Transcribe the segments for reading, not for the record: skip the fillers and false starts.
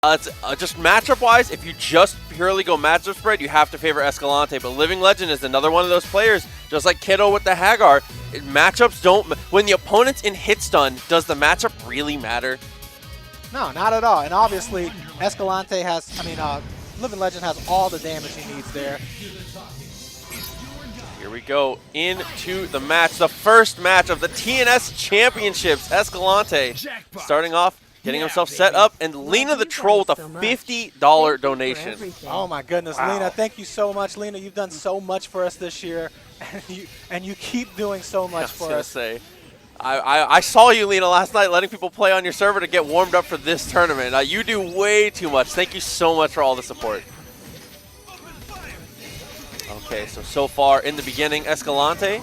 It's just matchup-wise, if you just purely go matchup spread, you have to favor Escalante. But Livinlegend is another one of those players, just like Kiddo with the Hagar. Matchups don't... When the opponent's in hit stun, does the matchup really matter? No, not at all. And obviously, Escalante has... Livinlegend has all the damage he needs there. Here we go into the match. The first match of the TNS Championships. Escalante starting off, getting himself set up, and Lena the Troll with a $50 donation. Oh my goodness, wow. Lena, thank you so much. Lena, you've done so much for us this year, and you keep doing so much for us. I saw you, Lena, last night letting people play on your server to get warmed up for this tournament. You do way too much. Thank you so much for all the support. Okay, so far in the beginning, Escalante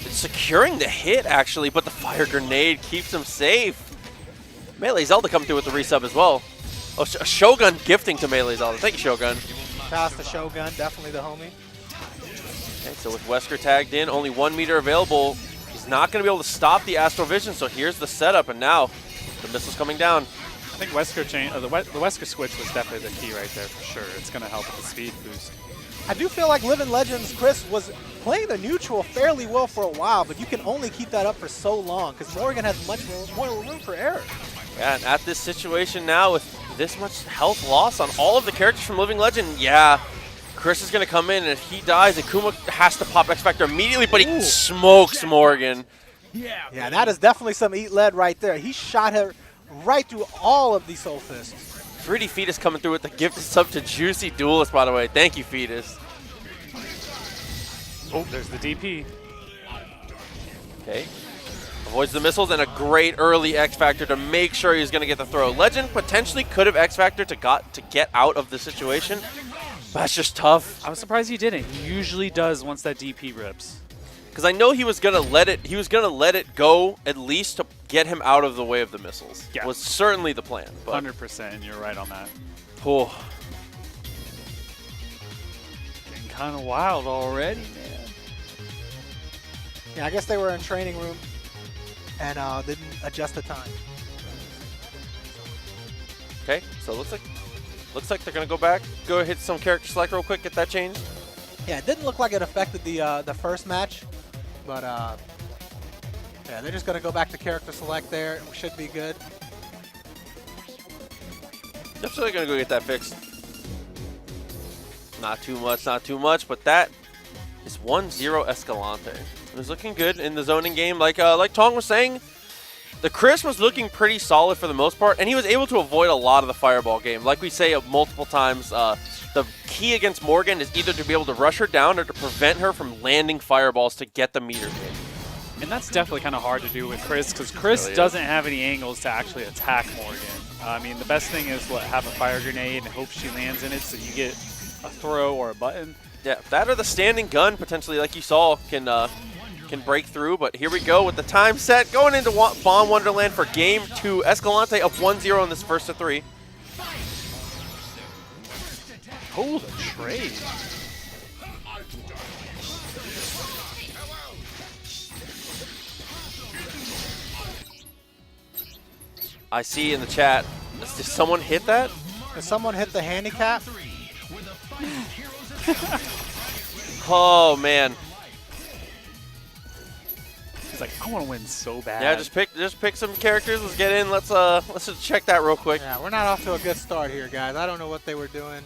is securing the hit, actually, but the fire grenade keeps him safe. Melee Zelda coming through with the resub as well. Oh, Shogun gifting to Melee Zelda. Thank you, Shogun. Pass to Shogun, definitely the homie. Okay, so with Wesker tagged in, only 1 meter available. He's not going to be able to stop the Astral Vision, so here's the setup, and now the missile's coming down. I think Wesker the Wesker switch was definitely the key right there for sure. It's going to help with the speed boost. I do feel like Livinlegend's Chris was playing the neutral fairly well for a while, but you can only keep that up for so long because Morgan has much more room for error. Yeah, and at this situation now with this much health loss on all of the characters from Livinlegend, yeah, Chris is going to come in, and if he dies, Akuma has to pop X Factor immediately, but he smokes Morgan. Yeah, that is definitely some eat lead right there. He shot her right through all of the Soul Fists. Pretty Fetus coming through with the gifted sub to Juicy Duelist, by the way. Thank you, Fetus. Oh, there's the DP. Okay. Avoids the missiles and a great early X Factor to make sure he's going to get the throw. Legend potentially could have X Factor to get out of the situation. But that's just tough. I was surprised he didn't. He usually does once that DP rips. Because I know he was gonna let it go at least to get him out of the way of the missiles. Yeah. Was certainly the plan. 100%, and you're right on that. Oh. Getting kind of wild already, man. Yeah, I guess they were in training room and didn't adjust the time. Okay, so looks like they're gonna go back, go hit some character select real quick, get that changed. Yeah, it didn't look like it affected the first match, but yeah, they're just gonna go back to character select there. It should be good. Definitely gonna go get that fixed. Not too much, but that is 1-0 Escalante. It was looking good in the zoning game. Like Tong was saying, the Chris was looking pretty solid for the most part, and he was able to avoid a lot of the fireball game. Like we say multiple times, the key against Morgan is either to be able to rush her down or to prevent her from landing fireballs to get the meter hit. And that's definitely kind of hard to do with Chris, because Chris really doesn't have any angles to actually attack Morgan. I mean, the best thing is have a fire grenade and hope she lands in it so you get a throw or a button. Yeah, that or the standing gun potentially, like you saw, can break through. But here we go with the time set going into Bomb Wonderland for Game 2. Escalante up 1-0 in this first of 3. Oh, the trade. I see in the chat, did someone hit that? Did someone hit the handicap? Oh, man. He's like, I want to win so bad. Yeah, just pick some characters. Let's get in. Let's just check that real quick. Yeah, we're not off to a good start here, guys. I don't know what they were doing.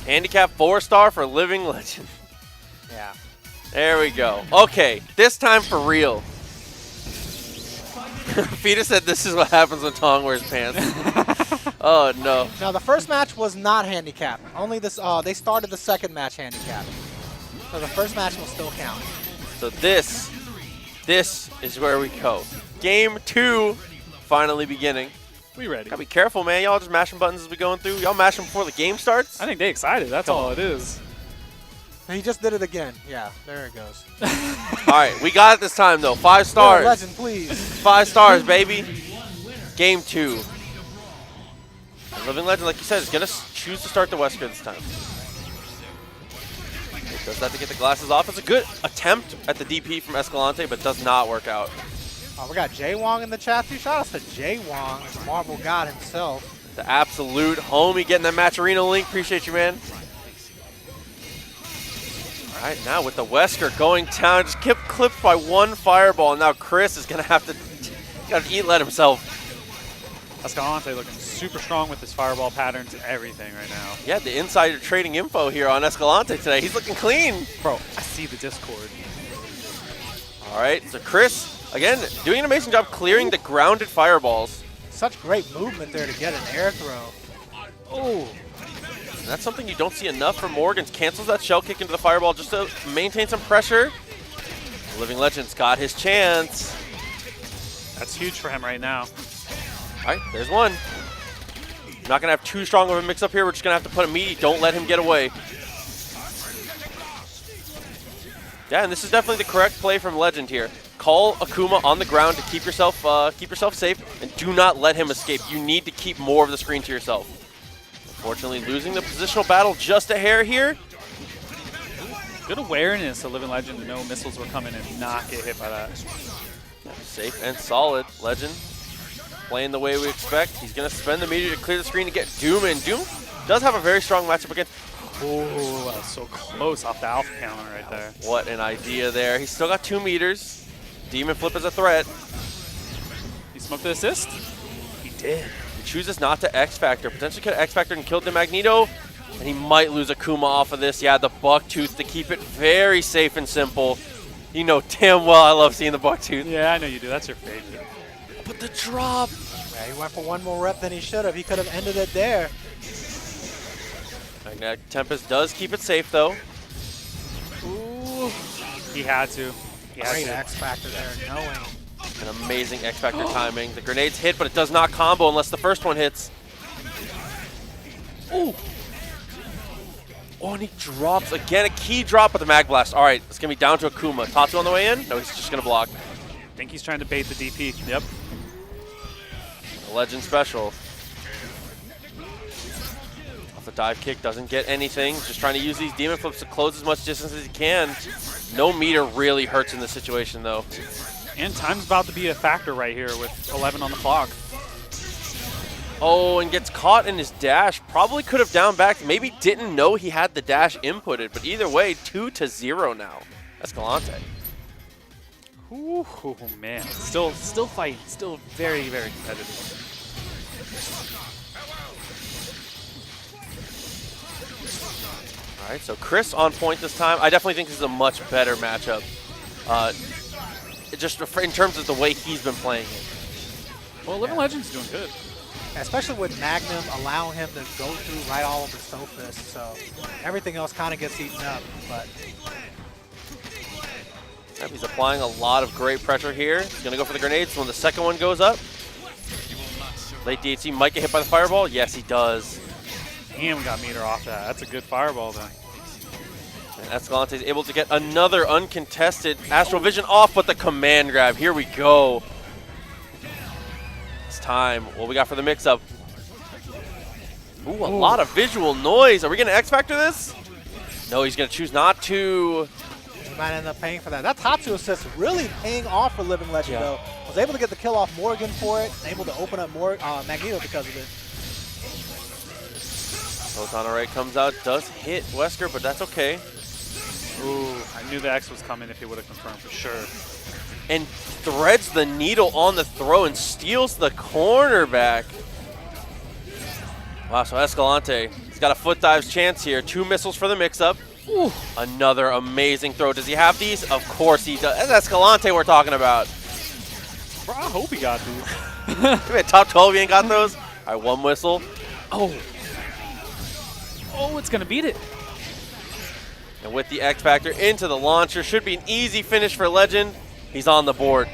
Handicap 4-star for Livinlegend. Yeah. There we go. Okay, this time for real. Fetus said this is what happens when Tong wears pants. Oh, no. Now, the first match was not handicapped. Only this. They started the second match handicapped. So the first match will still count. So this is where we go. Game 2 finally beginning. We ready. Gotta be careful, man. Y'all just mashing buttons as we going through. Y'all mashing before the game starts? I think they excited. That's all it is. He just did it again. Yeah, there it goes. All right, we got it this time, though. 5 stars. Legend, please. 5 stars, baby. Game 2. Livinlegend, like you said, is going to choose to start the Wesker this time. He does that to get the glasses off. It's a good attempt at the DP from Escalante, but does not work out. Oh, we got Jay Wong in the chat too. Shout out to Jay Wong, Marvel God himself. The absolute homie getting that match arena link. Appreciate you, man. All right, now with the Wesker going down, just kept clipped by one fireball. And now Chris is going to have to let himself. Escalante looking super strong with his fireball patterns and everything right now. Yeah, the insider trading info here on Escalante today. He's looking clean. Bro, I see the Discord. All right, so Chris, again, doing an amazing job clearing the grounded fireballs. Such great movement there to get an air throw. Oh, and that's something you don't see enough from Morgans. Cancels that shell kick into the fireball just to maintain some pressure. Living Legend's got his chance. That's huge for him right now. All right, there's one. I'm not going to have too strong of a mix-up here. We're just going to have to put a meaty. Don't let him get away. Yeah, and this is definitely the correct play from Legend here. Call Akuma on the ground to keep yourself safe, and do not let him escape. You need to keep more of the screen to yourself. Unfortunately, losing the positional battle just a hair here. Good awareness of Living Legend to know missiles were coming and not get hit by that. Safe and solid. Legend playing the way we expect. He's going to spend the meteor to clear the screen to get Doom in. Doom does have a very strong matchup against. Oh, that was so close off the alpha counter right there. What an idea there. He's still got 2 meters. Demon Flip is a threat. He smoked the assist? He did. He chooses not to X-Factor. Potentially could have X-Factor and killed the Magneto. And he might lose Akuma off of this. Yeah, the Bucktooth to keep it very safe and simple. You know damn well I love seeing the Bucktooth. Yeah, I know you do. That's your favorite. But the drop. Yeah, he went for one more rep than he should have. He could have ended it there. Magnetic Tempest does keep it safe, though. Ooh. He had to. Great X Factor there, knowing. An amazing X-Factor timing. The grenades hit, but it does not combo unless the first one hits. Ooh. Oh, and he drops again. A key drop with the Mag Blast. All right, it's going to be down to Akuma. Tatsu on the way in? No, he's just going to block. I think he's trying to bait the DP. Yep. The Legend special. Off the dive kick, doesn't get anything. Just trying to use these Demon Flips to close as much distance as he can. No meter really hurts in this situation, though. And time's about to be a factor right here with 11 on the clock. Oh, and gets caught in his dash. Probably could have down back. Maybe didn't know he had the dash inputted. But either way, 2-0 now. Escalante. Ooh, man. Still fighting. Still very, very competitive. All right, so Chris on point this time. I definitely think this is a much better matchup. Just in terms of the way he's been playing it. Well, Living Legend's doing good. Especially with Magnum allowing him to go through right all over Sophist, so everything else kind of gets eaten up. But Yep, he's applying a lot of great pressure here. He's going to go for the grenades when the second one goes up. Late DHC might get hit by the fireball. Yes, he does. Damn, got meter off that. That's a good fireball then. And Escalante is able to get another uncontested Astral Vision off, but the command grab. Here we go. It's time. What we got for the mix-up? Ooh, a lot of visual noise. Are we going to X-Factor this? No, he's going to choose not to. he might end up paying for that. That Tatsu assist really paying off for Living Legend, though. Was able to get the kill off Morgan for it, able to open up more Magneto because of it. Photon Array comes out, does hit Wesker, but that's okay. Ooh, I knew the X was coming if he would have confirmed for sure. And threads the needle on the throw and steals the corner back. Wow, so Escalante, he's got a foot dive's chance here. 2 missiles for the mix-up. Another amazing throw. Does he have these? Of course he does. That's Escalante we're talking about. Bro, I hope he got these. Maybe at top 12 he ain't got those. All right, 1 whistle. Oh, it's going to beat it. And with the X Factor into the launcher, should be an easy finish for Legend. He's on the board.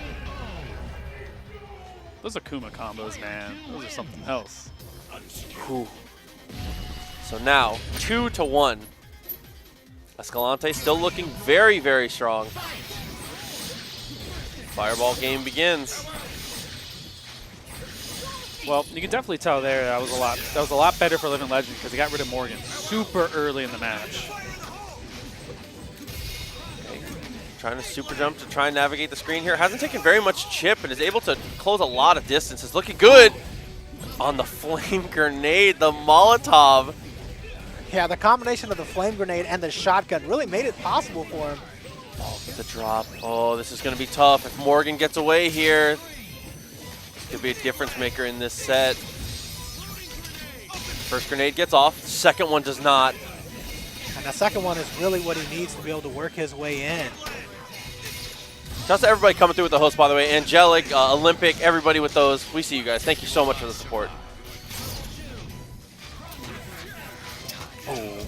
Those Akuma combos, man. Those are something else. Whew. So now, 2-1. Escalante still looking very, very strong. Fireball game begins. Well, you can definitely tell there that was a lot better for Living Legend because he got rid of Morgan super early in the match. trying to super jump to try and navigate the screen here. Hasn't taken very much chip and is able to close a lot of distance. Is looking good on the flame grenade, the Molotov. Yeah, the combination of the flame grenade and the shotgun really made it possible for him. Oh, the drop. Oh, this is going to be tough. If Morgan gets away here, this could be a difference maker in this set. First grenade gets off. Second one does not. And the second one is really what he needs to be able to work his way in. Shouts to everybody coming through with the host, by the way. Angelic, Olympic, everybody with those. We see you guys. Thank you so much for the support. Oh.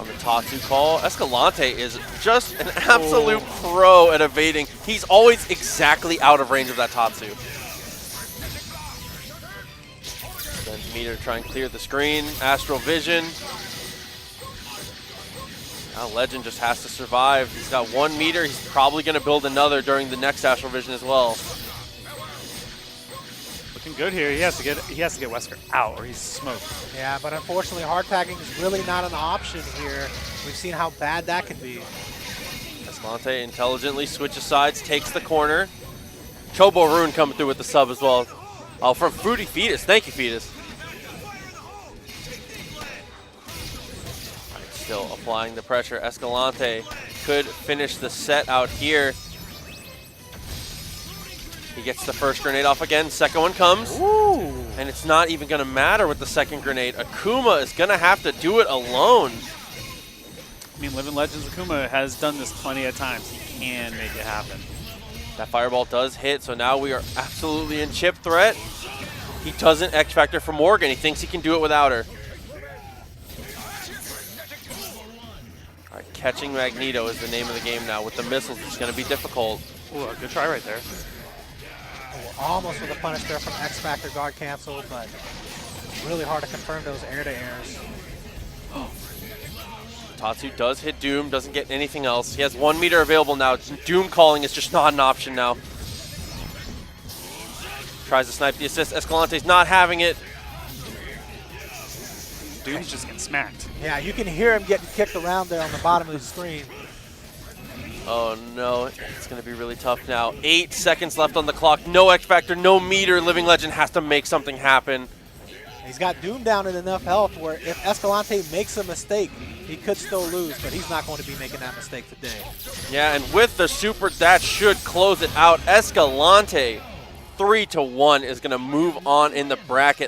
On the Tatsu call, Escalante is just an absolute pro at evading. He's always exactly out of range of that Tatsu. Sends Meter to try and clear the screen. Astral Vision. Now Legend just has to survive. He's got 1 meter. He's probably going to build another during the next Astral Vision as well. Looking good here. He has to get Wesker out or he's smoked. Yeah, but unfortunately hard tagging is really not an option here. We've seen how bad that can be. Escalante intelligently switches sides, takes the corner. Chobo Rune coming through with the sub as well. Oh, from Fruity Fetus. Thank you, Fetus. Still applying the pressure. Escalante could finish the set out here. He gets the first grenade off again. Second one comes. Ooh. And it's not even going to matter with the second grenade. Akuma is going to have to do it alone. I mean, Livinlegends Akuma has done this plenty of times. He can make it happen. That fireball does hit, so now we are absolutely in chip threat. He doesn't X Factor for Morgan. He thinks he can do it without her. All right, catching Magneto is the name of the game now. With the missiles, it's going to be difficult. Ooh, a good try right there. Oh, almost with a punish there from X Factor guard cancel, but really hard to confirm those air-to-airs. Tatsu does hit Doom, doesn't get anything else. He has 1 meter available now. Doom calling is just not an option now. Tries to snipe the assist. Escalante's not having it. Doom's just getting smacked. Yeah, you can hear him getting kicked around there on the bottom of the screen. Oh no, it's going to be really tough now. 8 seconds left on the clock. No X Factor, no meter. Living Legend has to make something happen. He's got Doom down in enough health where if Escalante makes a mistake, he could still lose, but he's not going to be making that mistake today. Yeah, and with the super, that should close it out. Escalante, 3-1, is going to move on in the bracket.